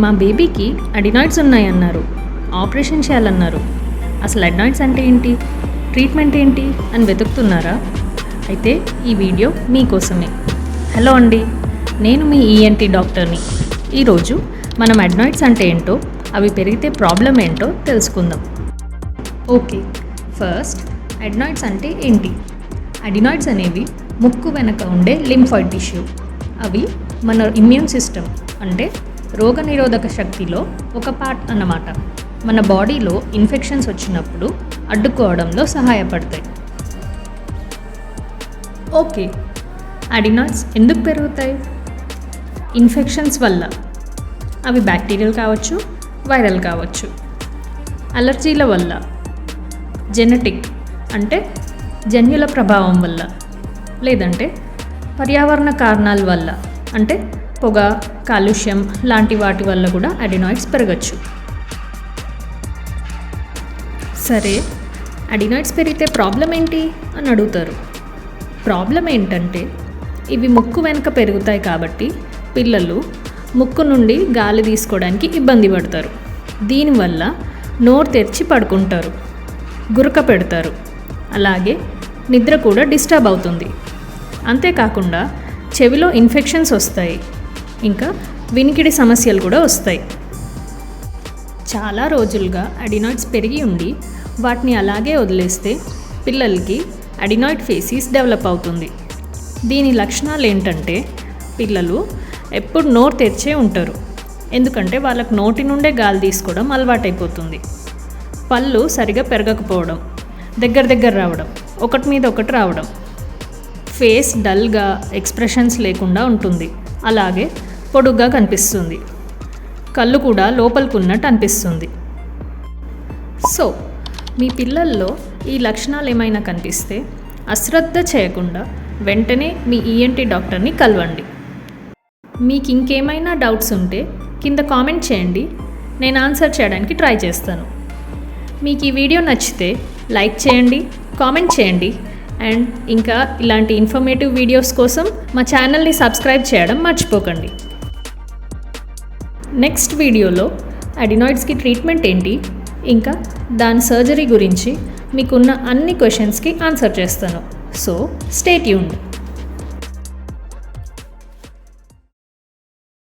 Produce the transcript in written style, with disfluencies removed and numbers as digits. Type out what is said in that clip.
మా బేబీకి అడినాయిడ్స్ ఉన్నాయన్నారు, ఆపరేషన్ చేయాలన్నారు. అసలు అడినాయిడ్స్ అంటే ఏంటి, ట్రీట్మెంట్ ఏంటి అని వెతుకుతున్నారా? అయితే ఈ వీడియో మీకోసమే. హలో అండి, నేను మీ ఈఎన్టీ డాక్టర్ని. ఈరోజు మనం అడినాయిడ్స్ అంటే ఏంటో, అవి పెరిగితే ప్రాబ్లం ఏంటో తెలుసుకుందాం. ఓకే, ఫస్ట్ అడినాయిడ్స్ అంటే ఏంటి? అడినాయిడ్స్ అనేవి ముక్కు వెనక ఉండే లింఫాయిడ్ టిష్యూ. అవి మన ఇమ్యూన్ సిస్టమ్ అంటే రోగనిరోధక శక్తిలో ఒక పార్ట్ అన్నమాట. మన బాడీలో ఇన్ఫెక్షన్స్ వచ్చినప్పుడు అడ్డుకోవడంలో సహాయపడతాయి. ఓకే, అడినాయిడ్స్ ఎందుకు పెరుగుతాయి? ఇన్ఫెక్షన్స్ వల్ల. అవి బ్యాక్టీరియల్ కావచ్చు, వైరల్ కావచ్చు. అలర్జీల వల్ల. జెనెటిక్ అంటే జన్యుల ప్రభావం వల్ల. లేదంటే పర్యావరణ కారణాల వల్ల అంటే పొగ, కాలుష్యం లాంటి వాటి వల్ల కూడా అడినాయిడ్స్ పెరగచ్చు. సరే, అడినాయిడ్స్ పెరిగితే ప్రాబ్లం ఏంటి అని అడుగుతారు. ప్రాబ్లం ఏంటంటే ఇవి ముక్కు వెనుక పెరుగుతాయి కాబట్టి పిల్లలు ముక్కు నుండి గాలి తీసుకోవడానికి ఇబ్బంది పడతారు. దీనివల్ల నోరు తెరిచి పడుకుంటారు, గురక పెడతారు, అలాగే నిద్ర కూడా డిస్టర్బ్ అవుతుంది. అంతేకాకుండా చెవిలో ఇన్ఫెక్షన్స్ వస్తాయి, ఇంకా వినికిడి సమస్యలు కూడా వస్తాయి. చాలా రోజులుగా అడినాయిడ్స్ పెరిగి ఉండి వాటిని అలాగే వదిలేస్తే పిల్లలకి అడినాయిడ్ ఫేసిస్ డెవలప్ అవుతుంది. దీని లక్షణాలు ఏంటంటే పిల్లలు ఎప్పుడు నోరు తెరిచే ఉంటారు, ఎందుకంటే వాళ్ళకు నోటి నుండే గాలి తీసుకోవడం అలవాటైపోతుంది. పళ్ళు సరిగా పెరగకపోవడం, దగ్గర రావడం, ఒకటి మీద ఒకటి రావడం, ఫేస్ డల్గా ఎక్స్ప్రెషన్స్ లేకుండా ఉంటుంది, అలాగే పొడుగ్గా కనిపిస్తుంది, కళ్ళు కూడా లోపలికున్నట్టు అనిపిస్తుంది. సో మీ పిల్లల్లో ఈ లక్షణాలు ఏమైనా కనిపిస్తే అశ్రద్ధ చేయకుండా వెంటనే మీ ఈఎన్టీ డాక్టర్ని కలవండి. మీకు ఇంకేమైనా డౌట్స్ ఉంటే కింద కామెంట్ చేయండి, నేను ఆన్సర్ చేయడానికి ట్రై చేస్తాను. మీకు ఈ వీడియో నచ్చితే లైక్ చేయండి, కామెంట్ చేయండి, అండ్ ఇంకా ఇలాంటి ఇన్ఫర్మేటివ్ వీడియోస్ కోసం మా ఛానల్ని సబ్స్క్రైబ్ చేయడం మర్చిపోకండి. నెక్స్ట్ వీడియోలో అడినాయిడ్స్కి ట్రీట్మెంట్ ఏంటి, ఇంకా దాని సర్జరీ గురించి మీకున్న అన్ని క్వశ్చన్స్కి ఆన్సర్ చేస్తాను. So stay tuned.